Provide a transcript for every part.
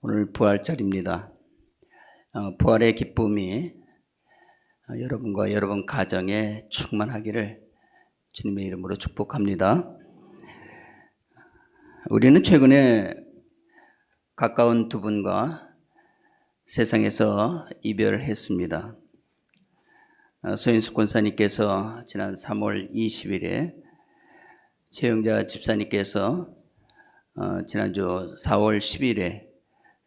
오늘 부활절입니다. 부활의 기쁨이 여러분과 여러분 가정에 충만하기를 주님의 이름으로 축복합니다. 우리는 최근에 가까운 두 분과 세상에서 이별했습니다. 서인숙 권사님께서 지난 3월 20일에, 최영자 집사님께서 지난주 4월 10일에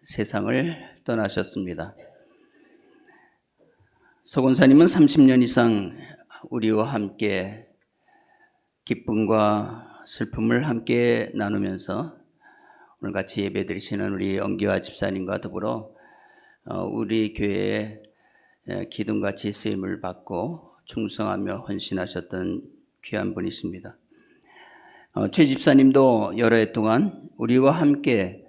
세상을 떠나셨습니다. 서 권사님은 30년 이상 우리와 함께 기쁨과 슬픔을 함께 나누면서 오늘 같이 예배드리시는 우리 엄기화 집사님과 더불어 우리 교회에 기둥같이 쓰임을 받고 충성하며 헌신하셨던 귀한 분이십니다. 최 집사님도 여러 해 동안 우리와 함께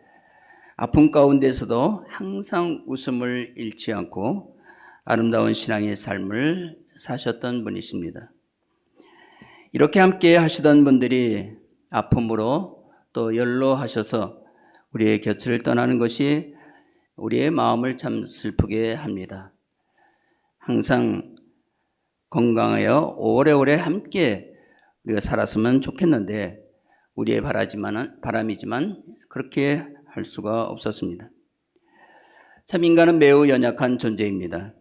아픔 가운데서도 항상 웃음을 잃지 않고 아름다운 신앙의 삶을 사셨던 분이십니다. 이렇게 함께 하시던 분들이 아픔으로 또 연로하셔서 우리의 곁을 떠나는 것이 우리의 마음을 참 슬프게 합니다. 항상 건강하여 오래오래 함께 우리가 살았으면 좋겠는데 우리의 바람이지만 그렇게 할 수가 없었습니다. 참 인간은 매우 연약한 존재입니다.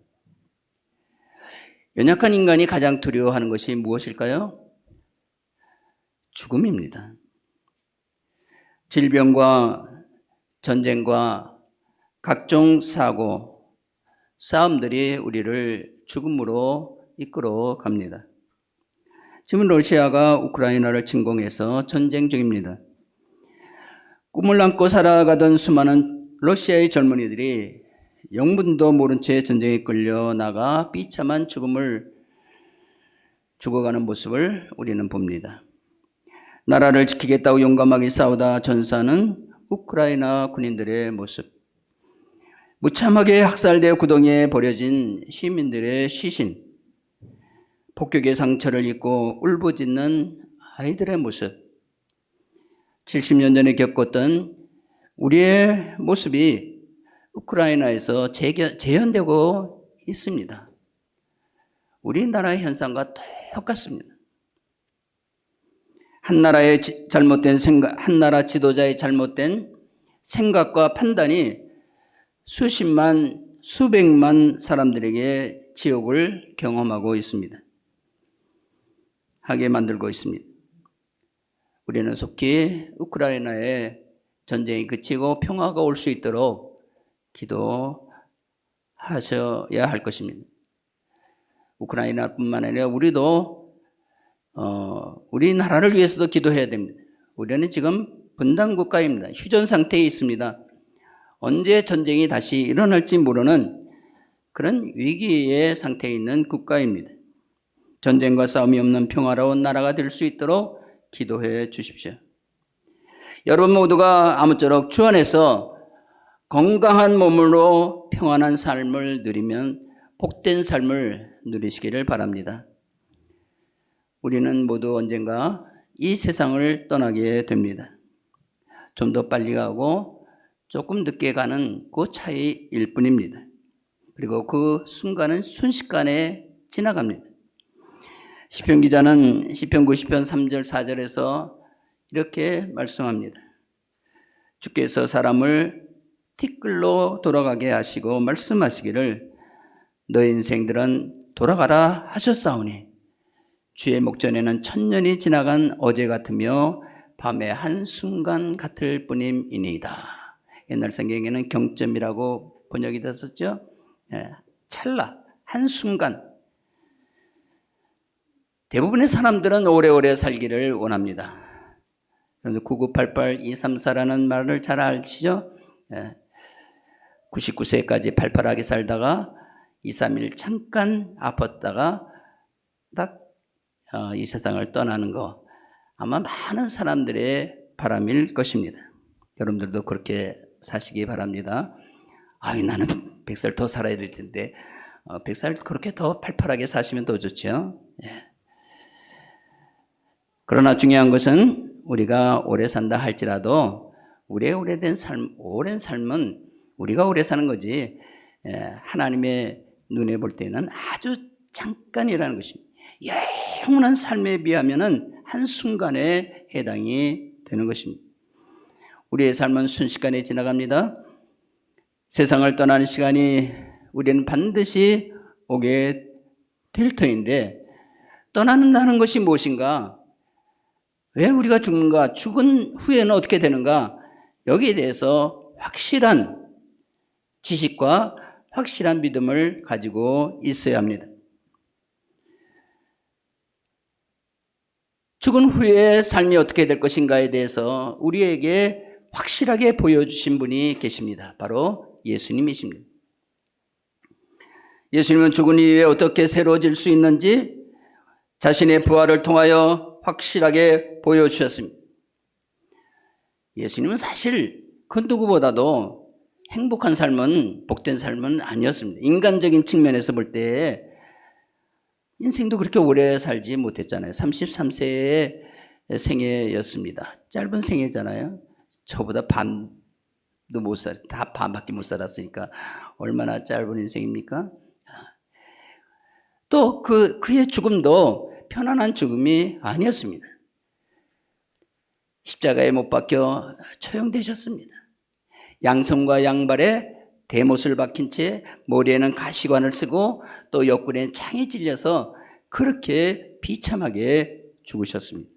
연약한 인간이 가장 두려워하는 것이 무엇일까요? 죽음입니다. 질병과 전쟁과 각종 사고, 싸움들이 우리를 죽음으로 이끌어 갑니다. 지금 러시아가 우크라이나를 침공해서 전쟁 중입니다. 꿈을 안고 살아가던 수많은 러시아의 젊은이들이 영문도 모른 채 전쟁에 끌려나가 비참한 죽음을 죽어가는 모습을 우리는 봅니다. 나라를 지키겠다고 용감하게 싸우다 전사하는 우크라이나 군인들의 모습, 무참하게 학살되어 구덩이에 버려진 시민들의 시신, 폭격의 상처를 입고 울부짖는 아이들의 모습, 70년 전에 겪었던 우리의 모습이 우크라이나에서 재현되고 있습니다. 우리나라의 현상과 똑같습니다. 한 나라의 잘못된 생각, 한 나라 지도자의 잘못된 생각과 판단이 수십만, 수백만 사람들에게 지옥을 경험하고 있습니다. 하게 만들고 있습니다. 우리는 속히 우크라이나의 전쟁이 그치고 평화가 올 수 있도록 기도하셔야 할 것입니다. 우크라이나뿐만 아니라 우리도 우리나라를 위해서도 기도해야 됩니다. 우리는 지금 분단 국가입니다. 휴전 상태에 있습니다. 언제 전쟁이 다시 일어날지 모르는 그런 위기의 상태에 있는 국가입니다. 전쟁과 싸움이 없는 평화로운 나라가 될 수 있도록 기도해 주십시오. 여러분 모두가 아무쪼록 주 안에서 건강한 몸으로 평안한 삶을 누리면 복된 삶을 누리시기를 바랍니다. 우리는 모두 언젠가 이 세상을 떠나게 됩니다. 좀 더 빨리 가고 조금 늦게 가는 그 차이일 뿐입니다. 그리고 그 순간은 순식간에 지나갑니다. 시편 기자는 시편 90편 3절 4절에서 이렇게 말씀합니다. 주께서 사람을 티끌로 돌아가게 하시고 말씀하시기를 너희 인생들은 돌아가라 하셨사오니 주의 목전에는 천년이 지나간 어제 같으며 밤의 한순간 같을 뿐임이니이다. 옛날 성경에는 경점이라고 번역이 됐었죠. 찰나, 한순간. 대부분의 사람들은 오래오래 살기를 원합니다. 9988-234라는 말을 잘 아시죠? 99세까지 팔팔하게 살다가 2, 3일 잠깐 아팠다가 딱 이 세상을 떠나는 거 아마 많은 사람들의 바람일 것입니다. 여러분들도 그렇게 사시기 바랍니다. 나는 100살 더 살아야 될 텐데 100살 그렇게 더 팔팔하게 사시면 더 좋죠. 그러나 중요한 것은 우리가 오래 산다 할지라도 우리의 오랜 삶은 우리가 오래 사는 거지 하나님의 눈에 볼 때는 아주 잠깐이라는 것입니다. 영원한 삶에 비하면은 한순간에 해당이 되는 것입니다. 우리의 삶은 순식간에 지나갑니다. 세상을 떠나는 시간이 우리는 반드시 오게 될 터인데, 떠나는다는 것이 무엇인가? 왜 우리가 죽는가? 죽은 후에는 어떻게 되는가? 여기에 대해서 확실한 지식과 확실한 믿음을 가지고 있어야 합니다. 죽은 후에 삶이 어떻게 될 것인가에 대해서 우리에게 확실하게 보여주신 분이 계십니다. 바로 예수님이십니다. 예수님은 죽은 이후에 어떻게 새로워질 수 있는지 자신의 부활을 통하여 확실하게 보여주셨습니다. 예수님은 사실 그 누구보다도 행복한 삶은, 복된 삶은 아니었습니다. 인간적인 측면에서 볼 때 인생도 그렇게 오래 살지 못했잖아요. 33세의 생애였습니다. 짧은 생애잖아요. 저보다 반도 못 다 반밖에 못 살았으니까 얼마나 짧은 인생입니까? 또 그의 죽음도 편안한 죽음이 아니었습니다. 십자가에 못 박혀 처형되셨습니다. 양손과 양발에 대못을 박힌 채 머리에는 가시관을 쓰고 또 옆구리에는 창이 찔려서 그렇게 비참하게 죽으셨습니다.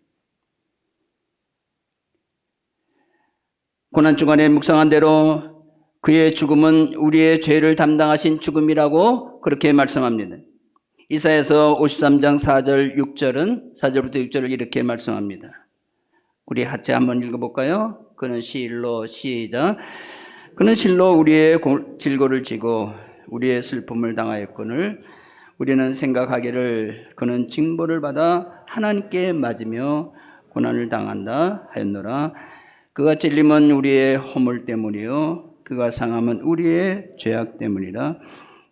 고난주간에 묵상한 대로 그의 죽음은 우리의 죄를 담당하신 죽음이라고 그렇게 말씀합니다. 이사야서 53장 4절 6절은 4절부터 6절을 이렇게 말씀합니다. 우리 같이 한번 읽어볼까요? 그는 실로, 시작. 그는 실로 우리의 질고를 지고 우리의 슬픔을 당하였거늘 우리는 생각하기를 그는 징벌을 받아 하나님께 맞으며 고난을 당한다 하였노라. 그가 찔림은 우리의 허물 때문이요 그가 상함은 우리의 죄악 때문이라.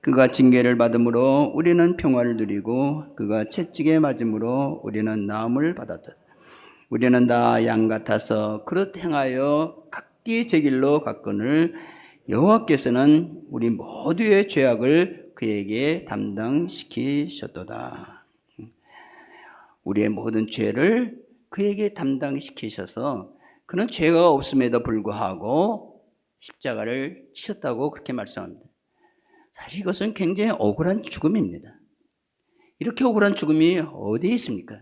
그가 징계를 받음으로 우리는 평화를 누리고 그가 채찍에 맞음으로 우리는 나음을 받았다. 우리는 다 양 같아서 그릇 행하여 각기 제 길로 갔거늘 여호와께서는 우리 모두의 죄악을 그에게 담당시키셨도다. 우리의 모든 죄를 그에게 담당시키셔서 그는 죄가 없음에도 불구하고 십자가를 치셨다고 그렇게 말씀합니다. 사실 이것은 굉장히 억울한 죽음입니다. 이렇게 억울한 죽음이 어디에 있습니까?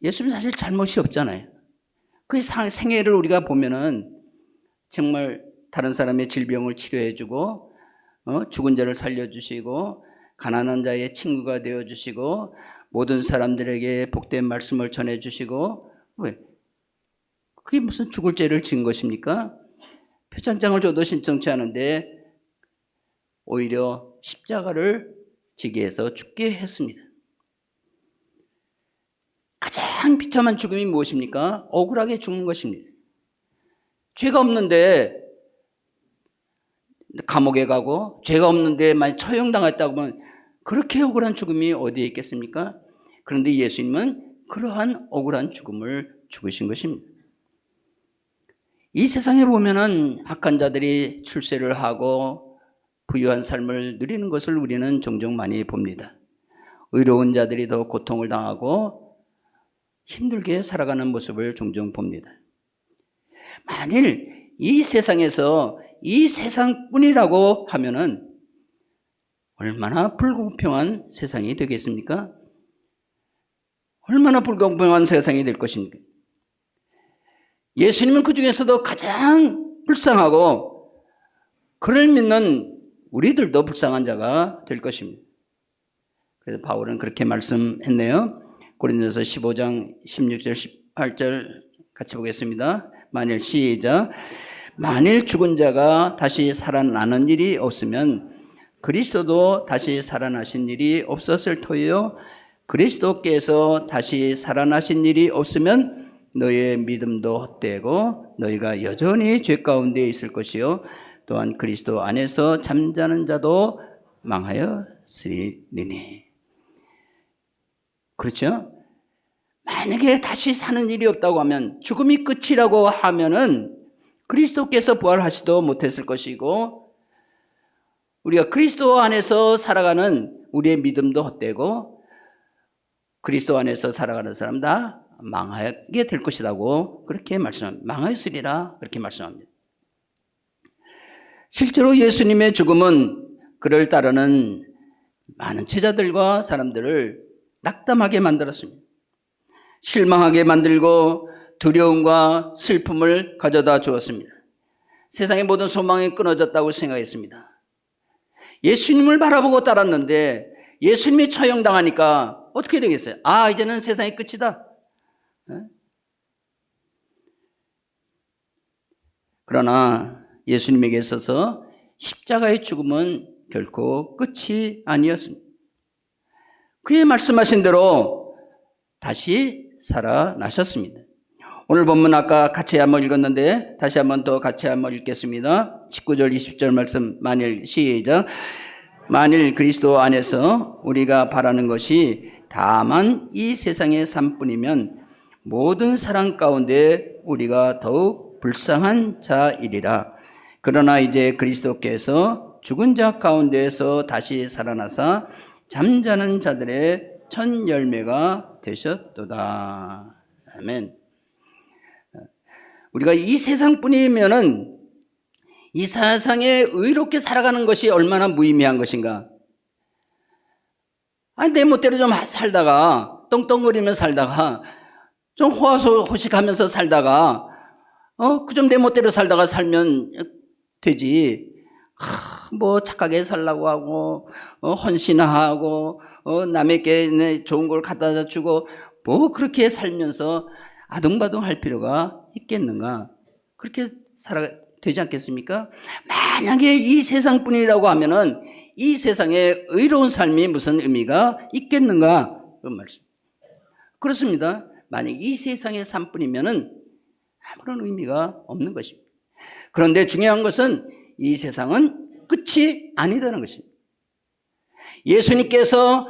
예수님 사실 잘못이 없잖아요. 그 생애를 우리가 보면은 정말 다른 사람의 질병을 치료해주고 죽은 자를 살려주시고 가난한 자의 친구가 되어주시고 모든 사람들에게 복된 말씀을 전해주시고, 왜? 그게 무슨 죽을 죄를 지은 것입니까? 표창장을 줘도 신청치 않은데 오히려 십자가를 지게 해서 죽게 했습니다. 가장 비참한 죽음이 무엇입니까? 억울하게 죽는 것입니다. 죄가 없는데 감옥에 가고 죄가 없는데 만약 처형당했다고 하면 그렇게 억울한 죽음이 어디에 있겠습니까? 그런데 예수님은 그러한 억울한 죽음을 죽으신 것입니다. 이 세상에 보면은 악한 자들이 출세를 하고 부유한 삶을 누리는 것을 우리는 종종 많이 봅니다. 의로운 자들이 더 고통을 당하고 힘들게 살아가는 모습을 종종 봅니다. 만일 이 세상에서 이 세상뿐이라고 하면은 얼마나 불공평한 세상이 되겠습니까? 얼마나 불공평한 세상이 될 것입니까? 예수님은 그 중에서도 가장 불쌍하고 그를 믿는 우리들도 불쌍한 자가 될 것입니다. 그래서 바울은 그렇게 말씀했네요. 고린도서 15장 16절 18절 같이 보겠습니다. 만일 시작. 만일 죽은 자가 다시 살아나는 일이 없으면 그리스도도 다시 살아나신 일이 없었을 터이요 그리스도께서 다시 살아나신 일이 없으면 너의 믿음도 헛되고 너희가 여전히 죄 가운데 있을 것이요 또한 그리스도 안에서 잠자는 자도 망하였으리니. 그렇죠? 만약에 다시 사는 일이 없다고 하면, 죽음이 끝이라고 하면은 그리스도께서 부활하시도 못했을 것이고 우리가 그리스도 안에서 살아가는 우리의 믿음도 헛되고 그리스도 안에서 살아가는 사람 다 망하게 될 것이라고 그렇게 말씀합니다. 망하였으리라 그렇게 말씀합니다. 실제로 예수님의 죽음은 그를 따르는 많은 제자들과 사람들을 낙담하게 만들었습니다. 실망하게 만들고 두려움과 슬픔을 가져다 주었습니다. 세상의 모든 소망이 끊어졌다고 생각했습니다. 예수님을 바라보고 따랐는데 예수님이 처형당하니까 어떻게 되겠어요? 아, 이제는 세상의 끝이다. 그러나 예수님에게 있어서 십자가의 죽음은 결코 끝이 아니었습니다. 그의 말씀하신 대로 다시 살아나셨습니다. 오늘 본문 아까 같이 한번 읽었는데 다시 한번 더 같이 한번 읽겠습니다. 19절 20절 말씀 시작. 만일 그리스도 안에서 우리가 바라는 것이 다만 이 세상의 삶뿐이면 모든 사람 가운데 우리가 더욱 불쌍한 자이리라. 그러나 이제 그리스도께서 죽은 자 가운데에서 다시 살아나사 잠자는 자들의 첫 열매가 되셨도다. 아멘. 우리가 이 세상뿐이면은 이 세상에 의롭게 살아가는 것이 얼마나 무의미한 것인가. 아니, 내 멋대로 좀 살다가, 떵떵거리며 살다가, 좀 호화호식하면서 살다가, 그 좀 내 멋대로 살다가 살면 되지. 뭐 착하게 살라고 하고, 헌신하고, 남에게 좋은 걸 갖다 주고, 뭐 그렇게 살면서 아둥바둥 할 필요가 있겠는가? 그렇게 되지 않겠습니까? 만약에 이 세상뿐이라고 하면은 이 세상에 의로운 삶이 무슨 의미가 있겠는가? 그런 말씀. 그렇습니다. 만약 이 세상의 삶뿐이면은 아무런 의미가 없는 것입니다. 그런데 중요한 것은 이 세상은 끝이 아니다는 것입니다. 예수님께서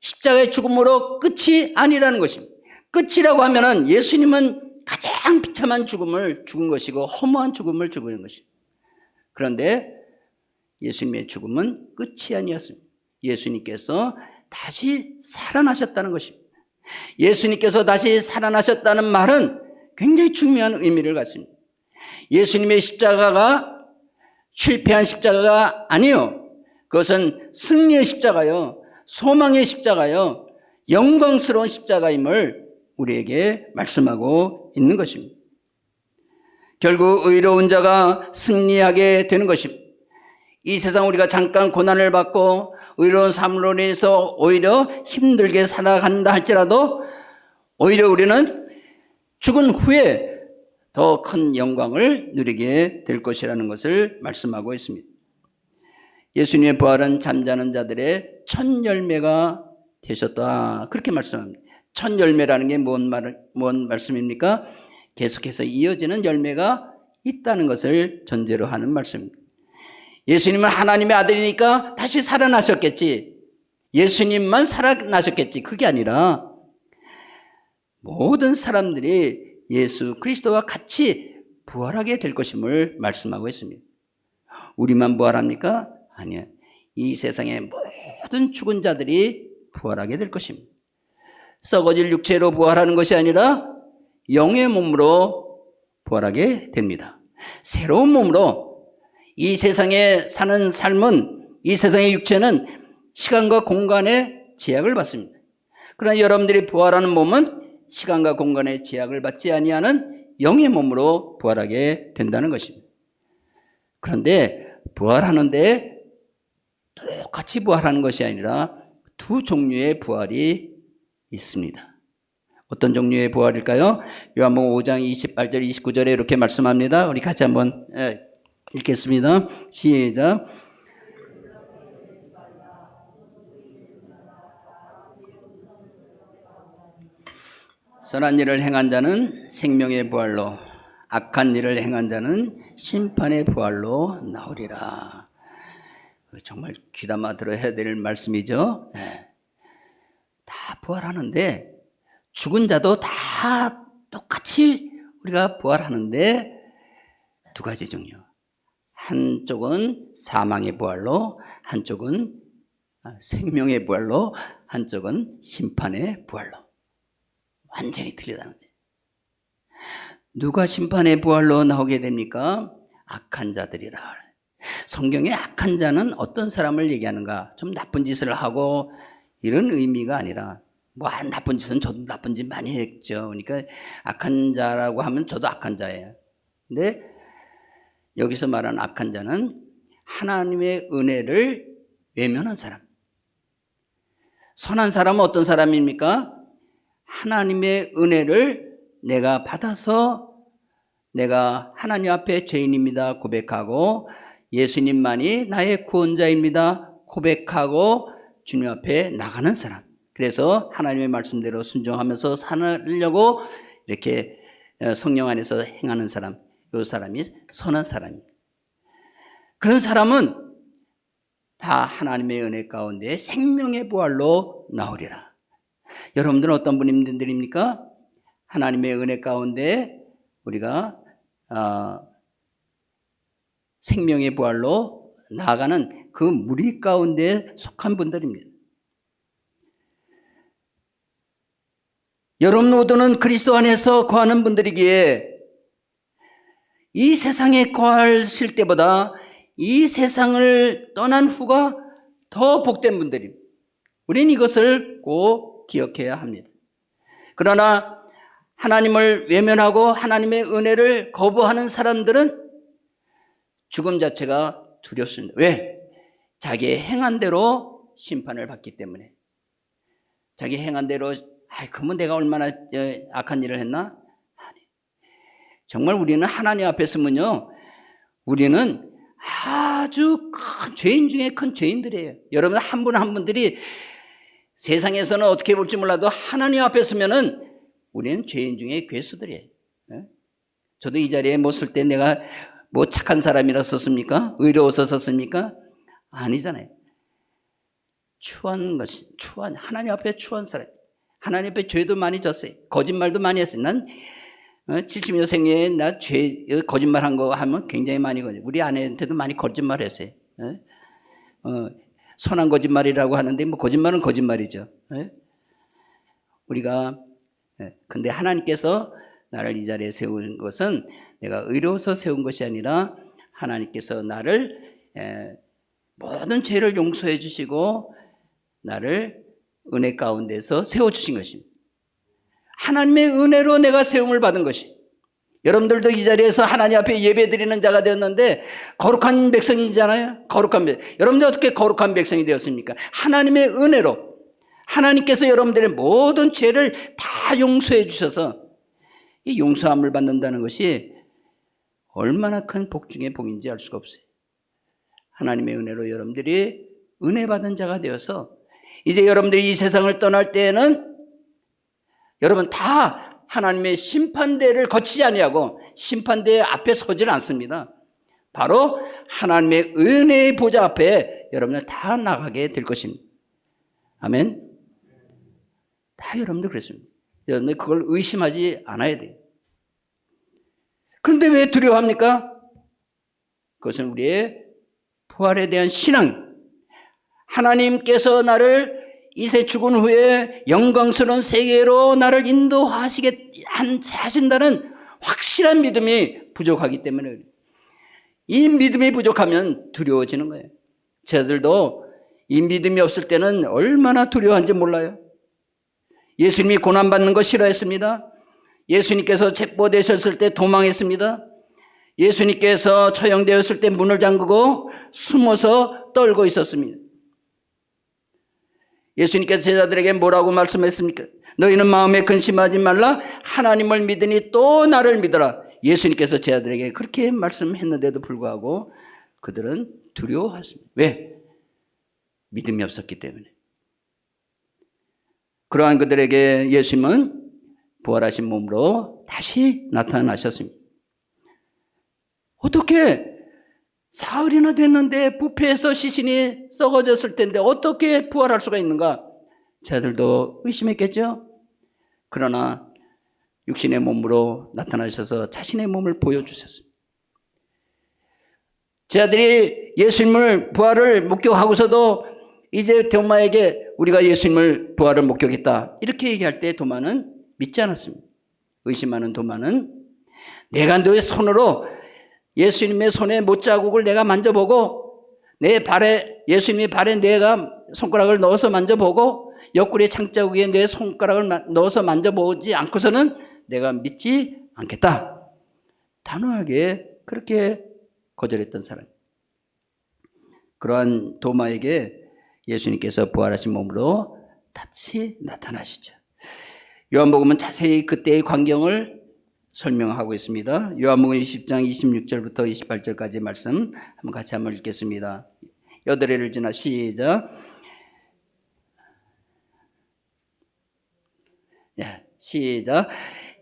십자가의 죽음으로 끝이 아니라는 것입니다. 끝이라고 하면은 예수님은 가장 비참한 죽음을 죽은 것이고 허무한 죽음을 죽은 것입니다. 그런데 예수님의 죽음은 끝이 아니었습니다. 예수님께서 다시 살아나셨다는 것입니다. 예수님께서 다시 살아나셨다는 말은 굉장히 중요한 의미를 갖습니다. 예수님의 십자가가 실패한 십자가가 아니요. 그것은 승리의 십자가요. 소망의 십자가요. 영광스러운 십자가임을 우리에게 말씀하고 있는 것입니다. 결국 의로운 자가 승리하게 되는 것입니다. 이 세상 우리가 잠깐 고난을 받고 의로운 삶으로 인해서 오히려 힘들게 살아간다 할지라도 오히려 우리는 죽은 후에 더 큰 영광을 누리게 될 것이라는 것을 말씀하고 있습니다. 예수님의 부활은 잠자는 자들의 첫 열매가 되셨다. 그렇게 말씀합니다. 첫 열매라는 게 뭔 말씀입니까? 계속해서 이어지는 열매가 있다는 것을 전제로 하는 말씀입니다. 예수님은 하나님의 아들이니까 다시 살아나셨겠지. 예수님만 살아나셨겠지. 그게 아니라 모든 사람들이 예수 그리스도와 같이 부활하게 될 것임을 말씀하고 있습니다. 우리만 부활합니까? 아니요. 이 세상의 모든 죽은 자들이 부활하게 될 것입니다. 썩어질 육체로 부활하는 것이 아니라 영의 몸으로 부활하게 됩니다. 새로운 몸으로 이 세상에 사는 삶은 이 세상의 육체는 시간과 공간의 제약을 받습니다. 그러나 여러분들이 부활하는 몸은 시간과 공간의 제약을 받지 아니하는 영의 몸으로 부활하게 된다는 것입니다. 그런데 부활하는데 똑같이 부활하는 것이 아니라 두 종류의 부활이 있습니다. 어떤 종류의 부활일까요? 요한복음 5장 28절 29절에 이렇게 말씀합니다. 우리 같이 한번 읽겠습니다. 시작. 선한 일을 행한 자는 생명의 부활로, 악한 일을 행한 자는 심판의 부활로 나오리라. 정말 귀담아 들어야 될 말씀이죠. 다 부활하는데 죽은 자도 다 똑같이 우리가 부활하는데 두 가지 종류. 한쪽은 사망의 부활로, 한쪽은 생명의 부활로, 한쪽은 심판의 부활로. 완전히 틀리다는 거예요. 누가 심판의 부활로 나오게 됩니까? 악한 자들이라. 성경에 악한 자는 어떤 사람을 얘기하는가? 좀 나쁜 짓을 하고 이런 의미가 아니라, 뭐 나쁜 짓은 저도 나쁜 짓 많이 했죠. 그러니까 악한 자라고 하면 저도 악한 자예요. 근데 여기서 말하는 악한 자는 하나님의 은혜를 외면한 사람. 선한 사람은 어떤 사람입니까? 하나님의 은혜를 내가 받아서 내가 하나님 앞에 죄인입니다 고백하고, 예수님만이 나의 구원자입니다 고백하고 주님 앞에 나가는 사람. 그래서 하나님의 말씀대로 순종하면서 살려고 이렇게 성령 안에서 행하는 사람, 이 사람이 선한 사람입니다. 그런 사람은 다 하나님의 은혜 가운데 생명의 부활로 나오리라. 여러분들은 어떤 분들입니까? 하나님의 은혜 가운데 우리가 생명의 부활로 나아가는 그 무리 가운데 속한 분들입니다. 여러분 모두는 그리스도 안에서 거하는 분들이기에 이 세상에 거하실 때보다 이 세상을 떠난 후가 더 복된 분들입니다. 우리는 이것을 꼭 기억해야 합니다. 그러나 하나님을 외면하고 하나님의 은혜를 거부하는 사람들은 죽음 자체가 두렵습니다. 왜? 자기의 행한 대로 심판을 받기 때문에. 자기 행한 대로, 그러면 내가 얼마나 악한 일을 했나? 아니. 정말 우리는 하나님 앞에 서면요, 우리는 아주 큰 죄인 중에 큰 죄인들이에요. 여러분 한 분 한 분들이 세상에서는 어떻게 볼지 몰라도 하나님 앞에 서면은 우리는 죄인 중에 괴수들이에요. 저도 이 자리에 못 쓸 때 내가 뭐 착한 사람이라 썼습니까? 의로워서 썼습니까? 아니잖아요. 추한 것이, 하나님 앞에 추한 사람. 하나님 앞에 죄도 많이 졌어요. 거짓말도 많이 했어요. 난 70여 생에 나 거짓말 한 거 하면 굉장히 많이 거짓말. 우리 아내한테도 많이 거짓말 했어요. 선한 거짓말이라고 하는데 뭐 거짓말은 거짓말이죠. 우리가, 근데 하나님께서 나를 이 자리에 세운 것은 내가 의로워서 세운 것이 아니라 하나님께서 나를 모든 죄를 용서해 주시고 나를 은혜 가운데서 세워주신 것입니다. 하나님의 은혜로 내가 세움을 받은 것이. 여러분들도 이 자리에서 하나님 앞에 예배드리는 자가 되었는데 거룩한 백성이잖아요. 거룩한 백성. 여러분들 어떻게 거룩한 백성이 되었습니까? 하나님의 은혜로. 하나님께서 여러분들의 모든 죄를 다 용서해 주셔서 이 용서함을 받는다는 것이 얼마나 큰 복 중의 복인지 알 수가 없어요. 하나님의 은혜로 여러분들이 은혜 받은 자가 되어서 이제 여러분들이 이 세상을 떠날 때에는 여러분 다 하나님의 심판대를 거치지 아니하고 심판대 앞에 서질 않습니다. 바로 하나님의 은혜의 보좌 앞에 여러분들 다 나가게 될 것입니다. 아멘. 다 여러분들 그랬습니다. 여러분들 그걸 의심하지 않아야 돼요. 그런데 왜 두려워합니까? 그것은 우리의 부활에 대한 신앙. 하나님께서 나를 이세 죽은 후에 영광스러운 세계로 나를 인도하시게 하신다는 확실한 믿음이 부족하기 때문에 그래요. 이 믿음이 부족하면 두려워지는 거예요. 저들도 이 믿음이 없을 때는 얼마나 두려워한지 몰라요. 예수님이 고난받는 거 싫어했습니다. 예수님께서 책보되셨을 때 도망했습니다. 예수님께서 처형되었을 때 문을 잠그고 숨어서 떨고 있었습니다. 예수님께서 제자들에게 뭐라고 말씀했습니까? 너희는 마음에 근심하지 말라. 하나님을 믿으니 또 나를 믿어라. 예수님께서 제자들에게 그렇게 말씀했는데도 불구하고 그들은 두려워했습니다. 왜? 믿음이 없었기 때문에. 그러한 그들에게 예수님은 부활하신 몸으로 다시 나타나셨습니다. 어떻게 사흘이나 됐는데 부패해서 시신이 썩어졌을 텐데 어떻게 부활할 수가 있는가? 저들도 의심했겠죠. 그러나 육신의 몸으로 나타나셔서 자신의 몸을 보여주셨습니다. 제자들이 예수님을 부활을 목격하고서도 이제 도마에게 우리가 예수님을 부활을 목격했다 이렇게 얘기할 때 도마는 믿지 않았습니다. 의심하는 도마는 내가 너의 손으로 예수님의 손에 못자국을 내가 만져보고 내 발에 예수님의 발에 내가 손가락을 넣어서 만져보고 옆구리에 창자국에 내 손가락을 넣어서 만져보지 않고서는 내가 믿지 않겠다. 단호하게 그렇게 거절했던 사람. 그러한 도마에게 예수님께서 부활하신 몸으로 다시 나타나시죠. 요한복음은 자세히 그때의 광경을 설명하고 있습니다. 요한복음 20장 26절부터 28절까지 말씀 같이 한번 읽겠습니다. 여드레를 지나 시작. 시작.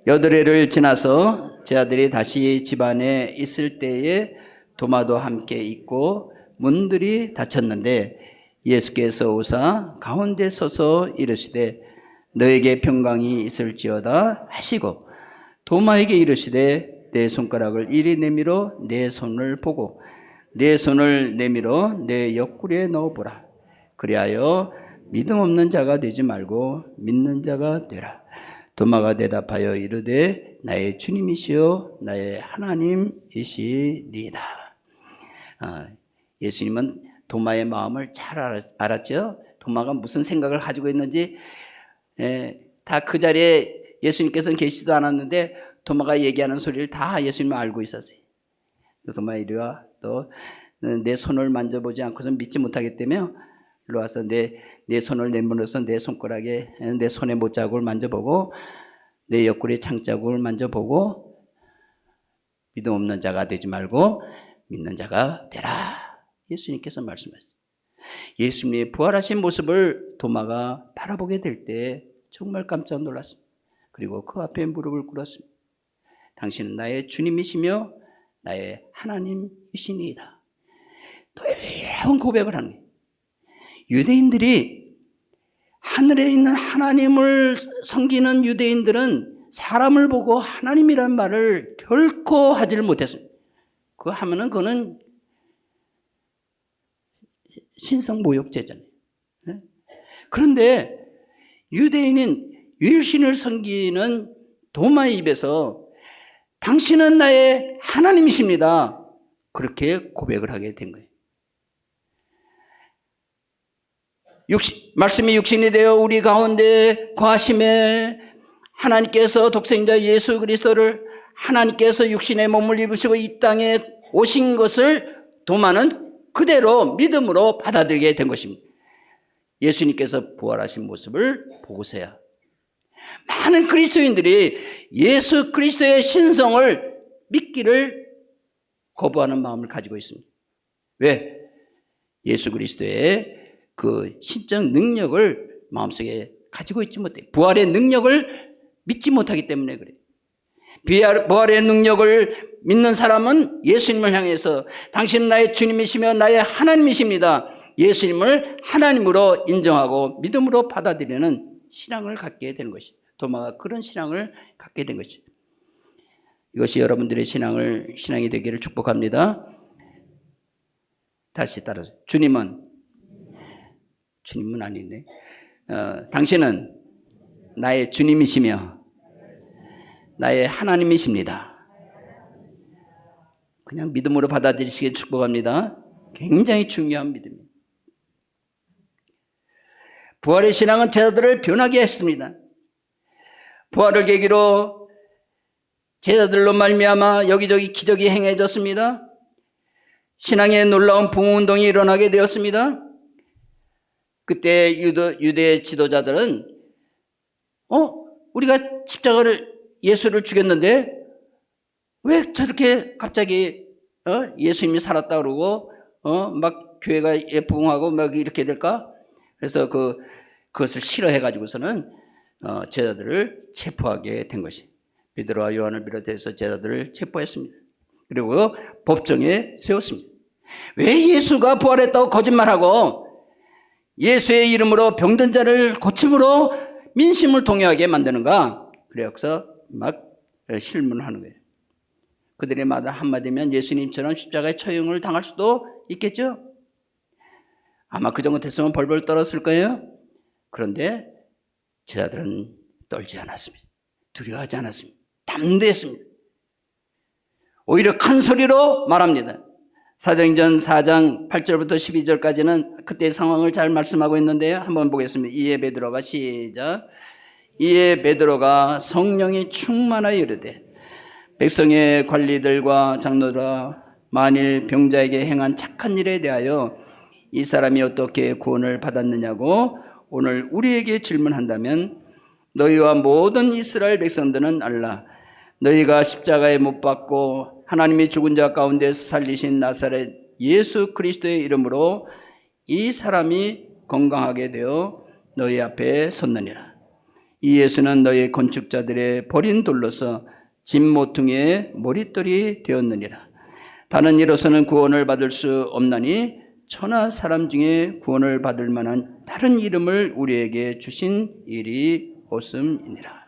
여드레를 지나서 제자들이 다시 집안에 있을 때에 도마도 함께 있고 문들이 닫혔는데 예수께서 오사 가운데 서서 이르시되 너에게 평강이 있을지어다 하시고 도마에게 이르시되 내 손가락을 이리 내밀어 내 손을 보고 내 손을 내밀어 내 옆구리에 넣어보라. 그리하여 믿음 없는 자가 되지 말고 믿는 자가 되라. 도마가 대답하여 이르되 나의 주님이시여 나의 하나님이시니이다. 예수님은 도마의 마음을 잘 알았죠. 도마가 무슨 생각을 가지고 있는지 다 그 자리에 예수님께서는 계시지도 않았는데 도마가 얘기하는 소리를 다 예수님은 알고 있었어요. 도마 이리 와. 또 내 손을 만져보지 않고서 믿지 못하겠다며 일로 와서 내 손을 내밀어서 내 손가락에 내 손에 못자국을 만져보고 내 옆구리에 창자국을 만져보고 믿음 없는 자가 되지 말고 믿는 자가 되라. 예수님께서 말씀하셨어요. 예수님의 부활하신 모습을 도마가 바라보게 될 때 정말 깜짝 놀랐습니다. 그리고 그 앞에 무릎을 꿇었습니다. 당신은 나의 주님이시며 나의 하나님이시니이다. 놀라운 고백을 하는 거예요. 유대인들이 하늘에 있는 하나님을 섬기는 유대인들은 사람을 보고 하나님이란 말을 결코 하지를 못했습니다. 그거 하면은 그거는 신성모욕죄잖아요. 그런데 유대인인 유일신을 섬기는 도마의 입에서 당신은 나의 하나님이십니다. 그렇게 고백을 하게 된 거예요. 말씀이 육신이 되어 우리 가운데 거하심에 하나님께서 독생자 예수 그리스도를 하나님께서 육신의 몸을 입으시고 이 땅에 오신 것을 도마는 그대로 믿음으로 받아들이게 된 것입니다. 예수님께서 부활하신 모습을 보고서야 많은 그리스도인들이 예수 그리스도의 신성을 믿기를 거부하는 마음을 가지고 있습니다. 왜? 예수 그리스도의 그 신적 능력을 마음속에 가지고 있지 못해. 부활의 능력을 믿지 못하기 때문에 그래요. 부활의 능력을 믿는 사람은 예수님을 향해서 당신은 나의 주님이시며 나의 하나님이십니다. 예수님을 하나님으로 인정하고 믿음으로 받아들이는 신앙을 갖게 되는 것이죠. 도마가 그런 신앙을 갖게 된 것이죠. 이것이 여러분들의 신앙이 되기를 축복합니다. 다시 따라서 주님은 아닌데 당신은 나의 주님이시며 나의 하나님이십니다. 그냥 믿음으로 받아들이시길 축복합니다. 굉장히 중요한 믿음입니다. 부활의 신앙은 제자들을 변하게 했습니다. 부활을 계기로 제자들로 말미암아 여기저기 기적이 행해졌습니다. 신앙의 놀라운 부흥운동이 일어나게 되었습니다. 그때 유대 지도자들은 우리가 예수를 죽였는데 왜 저렇게 갑자기 예수님이 살았다 그러고 막 교회가 부흥하고 막 이렇게 될까? 그래서 그것을 싫어해 가지고서는 제자들을 체포하게 된 것이. 베드로와 요한을 비롯해서 제자들을 체포했습니다. 그리고 법정에 세웠습니다. 왜 예수가 부활했다고 거짓말하고 예수의 이름으로 병든 자를 고침으로 민심을 동요하게 만드는가? 그래서 막 실문을 하는 거예요. 그들의 말 한마디면 예수님처럼 십자가의 처형을 당할 수도 있겠죠. 아마 그 정도 됐으면 벌벌 떨었을 거예요. 그런데 제자들은 떨지 않았습니다. 두려워하지 않았습니다. 담대했습니다. 오히려 큰 소리로 말합니다. 사도행전 4장 8절부터 12절까지는 그때의 상황을 잘 말씀하고 있는데요. 한번 보겠습니다. 이에 베드로가 시작. 이에 베드로가 성령이 충만하여 이르되 백성의 관리들과 장로들아 만일 병자에게 행한 착한 일에 대하여 이 사람이 어떻게 구원을 받았느냐고 오늘 우리에게 질문한다면 너희와 모든 이스라엘 백성들은 알라. 너희가 십자가에 못 박고 하나님이 죽은 자 가운데서 살리신 나사렛 예수 그리스도의 이름으로 이 사람이 건강하게 되어 너희 앞에 섰느니라. 이 예수는 너희 건축자들의 버린 돌로서 집 모퉁이의 머릿돌이 되었느니라. 다른 이로서는 구원을 받을 수 없나니 천하 사람 중에 구원을 받을 만한 다른 이름을 우리에게 주신 일이 없음이니라.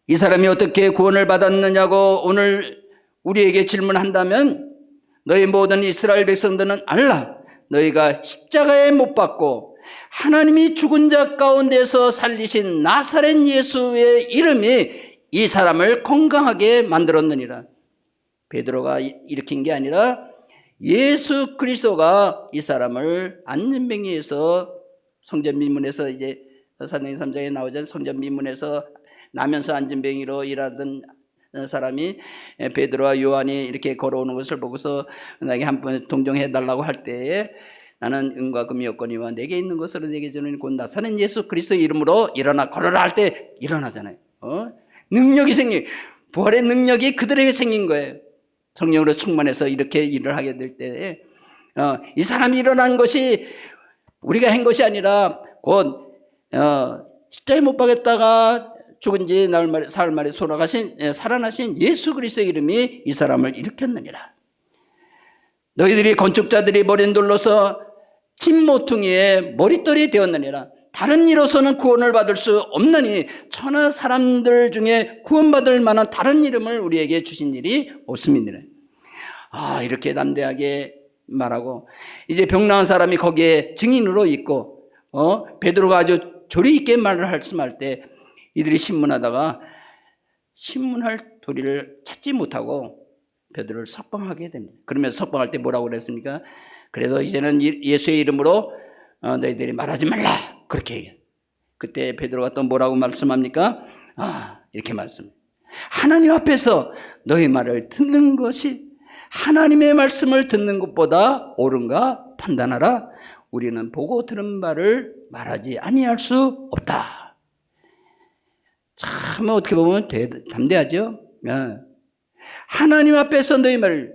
이 사람이 어떻게 구원을 받았느냐고 오늘 우리에게 질문한다면 너희 모든 이스라엘 백성들은 알라. 너희가 십자가에 못 박고 하나님이 죽은 자 가운데서 살리신 나사렛 예수의 이름이 이 사람을 건강하게 만들었느니라. 베드로가 일으킨 게 아니라 예수 그리스도가 이 사람을 안전뱅이에서 성전미문에서 이제 사도행전 3장에 나오잖아요. 성전미문에서 나면서 안전뱅이로 일하던 사람이 베드로와 요한이 이렇게 걸어오는 것을 보고서 나에게 한번 동정해달라고 할 때에 나는 은과 금이 없거니와 내게 있는 것으로 내게 주는 곧 나사렛 예수 그리스도 이름으로 일어나 걸어라 할 때 일어나잖아요. 능력이 생긴, 부활의 능력이 그들에게 생긴 거예요. 성령으로 충만해서 이렇게 일을 하게 될 때 이 사람이 일어난 것이 우리가 한 것이 아니라 곧 십자가에 못 박였다가 죽은 지 사흘 만에 살아나신 예수 그리스도의 이름이 이 사람을 일으켰느니라. 너희들이 건축자들이 버린 돌로서 집 모퉁이의 머릿돌이 되었느니라. 다른 이로서는 구원을 받을 수 없느니 천하 사람들 중에 구원받을 만한 다른 이름을 우리에게 주신 일이 없음이니라. 이렇게 담대하게 말하고 이제 병 나은 사람이 거기에 증인으로 있고 베드로가 아주 조리 있게 말씀할 때 이들이 신문하다가 신문할 도리를 찾지 못하고 베드로를 석방하게 됩니다. 그러면 석방할 때 뭐라고 그랬습니까? 그래도 이제는 예수의 이름으로 너희들이 말하지 말라 그렇게 얘기해요. 그때 베드로가 또 뭐라고 말씀합니까? 이렇게 말씀해요. 하나님 앞에서 너희 말을 듣는 것이 하나님의 말씀을 듣는 것보다 옳은가 판단하라. 우리는 보고 들은 말을 말하지 아니할 수 없다. 참 어떻게 보면 담대하죠. 하나님 앞에서 너희는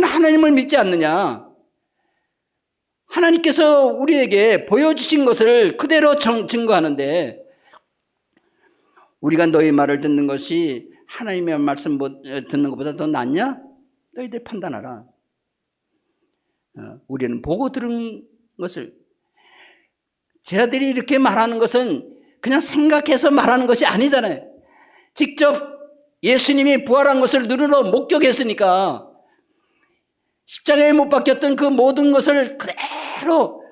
하나님을 믿지 않느냐? 하나님께서 우리에게 보여주신 것을 그대로 증거하는데 우리가 너희 말을 듣는 것이 하나님의 말씀 듣는 것보다 더 낫냐? 너희들 판단하라. 우리는 보고 들은 것을 제자들이 이렇게 말하는 것은 그냥 생각해서 말하는 것이 아니잖아요. 직접 예수님이 부활한 것을 눈으로 목격했으니까 십자가에 못 박혔던 그 모든 것을 그대로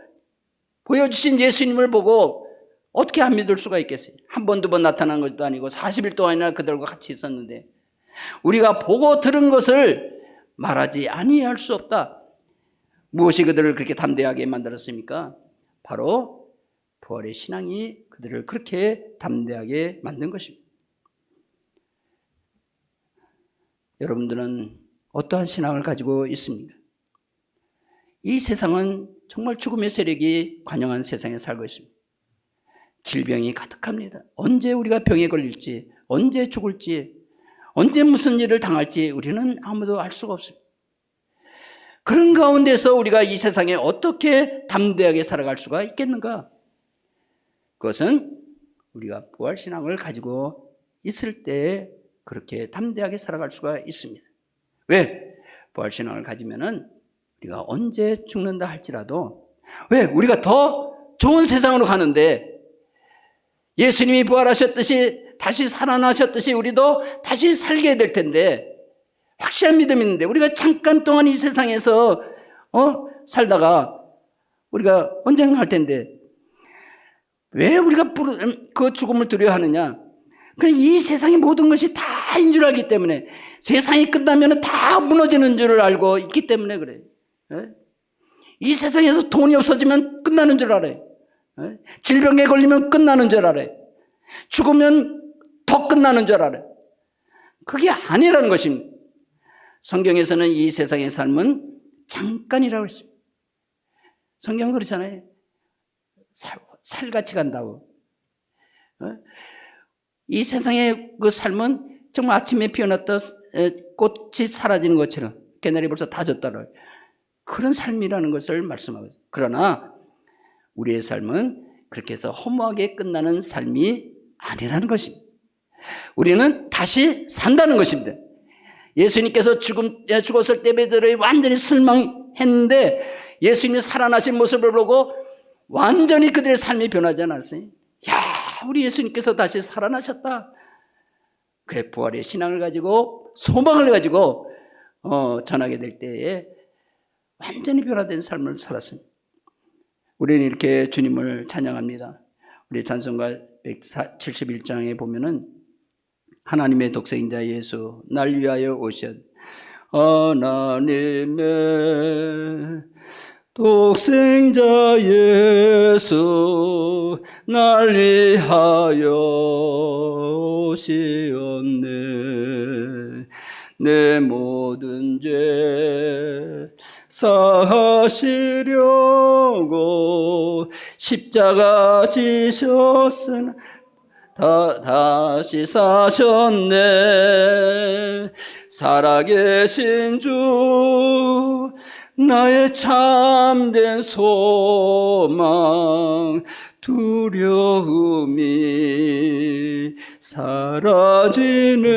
보여주신 예수님을 보고 어떻게 안 믿을 수가 있겠어요? 한 번, 두 번 나타난 것도 아니고 40일 동안이나 그들과 같이 있었는데 우리가 보고 들은 것을 말하지 아니할 수 없다. 무엇이 그들을 그렇게 담대하게 만들었습니까? 바로 부활의 신앙이 그들을 그렇게 담대하게 만든 것입니다. 여러분들은 어떠한 신앙을 가지고 있습니까? 이 세상은 정말 죽음의 세력이 관영한 세상에 살고 있습니다. 질병이 가득합니다. 언제 우리가 병에 걸릴지, 언제 죽을지, 언제 무슨 일을 당할지 우리는 아무도 알 수가 없습니다. 그런 가운데서 우리가 이 세상에 어떻게 담대하게 살아갈 수가 있겠는가? 그것은 우리가 부활신앙을 가지고 있을 때 그렇게 담대하게 살아갈 수가 있습니다. 왜? 부활신앙을 가지면은 우리가 언제 죽는다 할지라도 왜? 우리가 더 좋은 세상으로 가는데 예수님이 부활하셨듯이 다시 살아나셨듯이 우리도 다시 살게 될 텐데, 확실한 믿음이 있는데 우리가 잠깐 동안 이 세상에서 살다가 우리가 언젠가 할 텐데 왜 우리가 그 죽음을 두려워하느냐? 그냥 이 세상의 모든 것이 다인 줄 알기 때문에, 세상이 끝나면 다 무너지는 줄 알고 있기 때문에 그래요. 이 세상에서 돈이 없어지면 끝나는 줄 알아요. 질병에 걸리면 끝나는 줄 알아요. 죽으면 더 끝나는 줄 알아요. 그게 아니라는 것입니다. 성경에서는 이 세상의 삶은 잠깐이라고 했습니다. 성경은 그렇잖아요. 살같이 간다고. 이 세상의 그 삶은 정말 아침에 피어났다 꽃이 사라지는 것처럼, 개나리 벌써 다 졌다라, 그런 삶이라는 것을 말씀하고 있어요. 그러나 우리의 삶은 그렇게 해서 허무하게 끝나는 삶이 아니라는 것입니다. 우리는 다시 산다는 것입니다. 예수님께서 죽었을 때 베드로가 완전히 실망했는데 예수님이 살아나신 모습을 보고 완전히 그들의 삶이 변하지 않았어요. 야, 우리 예수님께서 다시 살아나셨다. 그래, 부활의 신앙을 가지고 소망을 가지고 전하게 될 때에 완전히 변화된 삶을 살았습니다. 우리는 이렇게 주님을 찬양합니다. 우리 찬송가 171장에 보면은 하나님의 독생자 예수 날 위하여 오셨, 하나님의 독생자 예수 날 위하여 오시었네. 내 모든 죄 사하시려고 십자가 지셨으나 다시 사셨네. 살아계신 주 나의 참된 소망, 두려움이 사라지네.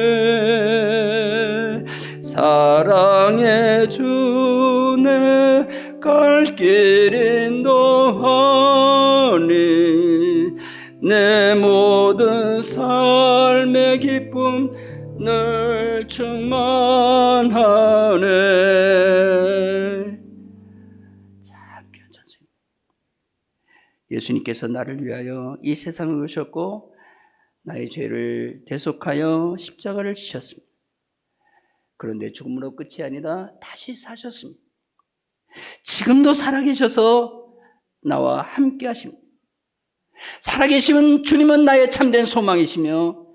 사랑의 주 내 갈 길 인도하니 내 모든 삶의 기쁨 늘 충만하네. 참 귀한 찬송입니다. 예수님께서 나를 위하여 이 세상을 오셨고 나의 죄를 대속하여 십자가를 지셨습니다. 그런데 죽음으로 끝이 아니라 다시 사셨습니다. 지금도 살아계셔서 나와 함께 하십니다. 살아계시는 주님은 나의 참된 소망이시며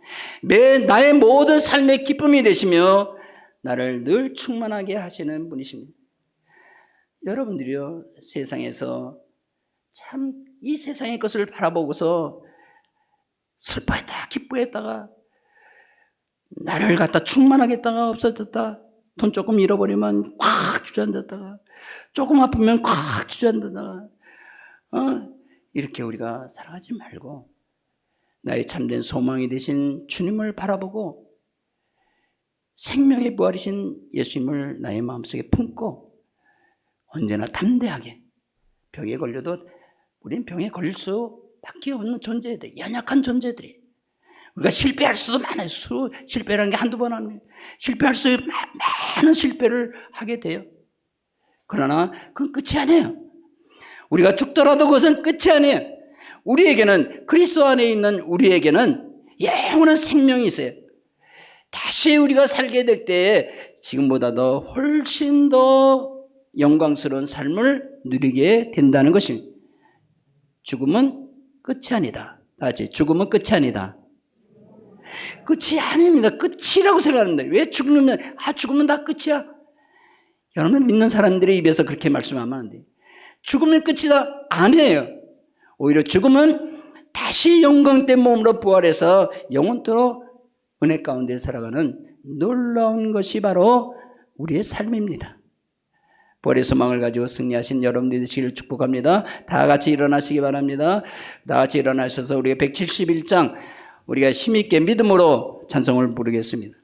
나의 모든 삶의 기쁨이 되시며 나를 늘 충만하게 하시는 분이십니다. 여러분들이요, 세상에서 참 이 세상의 것을 바라보고서 슬퍼했다 기뻐했다가 나를 갖다 충만하겠다가 없어졌다, 돈 조금 잃어버리면 꽉 주저앉았다가 조금 아프면 꽉 주저앉았다가 이렇게 우리가 살아가지 말고 나의 참된 소망이 되신 주님을 바라보고 생명의 부활이신 예수님을 나의 마음속에 품고 언제나 담대하게, 병에 걸려도 우린 병에 걸릴 수밖에 없는 존재들, 연약한 존재들이, 우리가 실패할 수도 많아요. 실패라는 게 한두 번 합니다. 실패할 수 많은 실패를 하게 돼요. 그러나 그건 끝이 아니에요. 우리가 죽더라도 그것은 끝이 아니에요. 우리에게는, 그리스도 안에 있는 우리에게는 영원한 생명이 있어요. 다시 우리가 살게 될 때에 지금보다 더 훨씬 더 영광스러운 삶을 누리게 된다는 것입니다. 죽음은 끝이 아니다. 다시, 죽음은 끝이 아니다. 끝이 아닙니다. 끝이라고 생각합니다. 왜 죽으면 다 끝이야? 여러분, 믿는 사람들의 입에서 그렇게 말씀하면 안 돼요. 죽으면 끝이다? 아니에요. 오히려 죽음은 다시 영광된 몸으로 부활해서 영원토록 은혜 가운데 살아가는 놀라운 것이 바로 우리의 삶입니다. 부활의 소망을 가지고 승리하신 여러분들이 되시기를 축복합니다. 다 같이 일어나시기 바랍니다. 다 같이 일어나셔서 우리가 171장 우리가 힘있게 믿음으로 찬송을 부르겠습니다.